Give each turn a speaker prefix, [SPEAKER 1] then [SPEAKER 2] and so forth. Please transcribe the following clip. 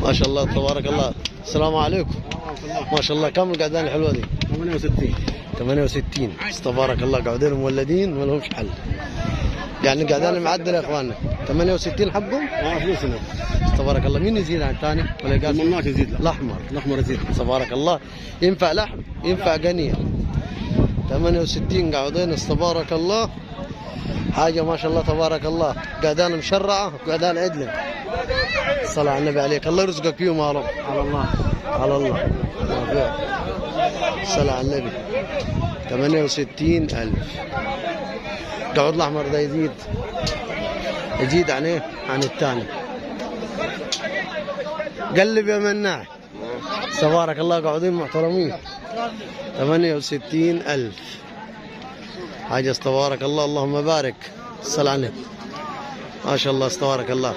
[SPEAKER 1] ما شاء الله تبارك الله. السلام عليكم. ما شاء الله كم القعدان الحلوه دي؟
[SPEAKER 2] 68.
[SPEAKER 1] 68 تبارك الله. قعدين مولدين ما لهمش حل، يعني قعدان معدل يا اخواننا. 68 حقهم؟
[SPEAKER 2] فلوسنا
[SPEAKER 1] تبارك الله. مين يزيد عن الثاني ولا قال؟
[SPEAKER 2] المناش يزيد له.
[SPEAKER 1] الاحمر.
[SPEAKER 2] الاحمر يزيد
[SPEAKER 1] تبارك الله. ينفع لحم ينفع قنيه. 68 قعدين تبارك الله. حاجه ما شاء الله تبارك الله. قعدان مشرعه وقعدان عدله. الصلاة على النبي عليك. الله يرزقك فيهم يا رب.
[SPEAKER 2] على الله.
[SPEAKER 1] على الله. ما فيها. الصلاة على النبي. 68,000. قعود الأحمر ده يزيد عن إيه؟ عن الثاني. قلب يا مناع. تبارك الله. قاعدين محترمين. 68,000. حاجة تبارك الله. اللهم بارك. الصلاة على النبي. ما شاء الله تبارك الله.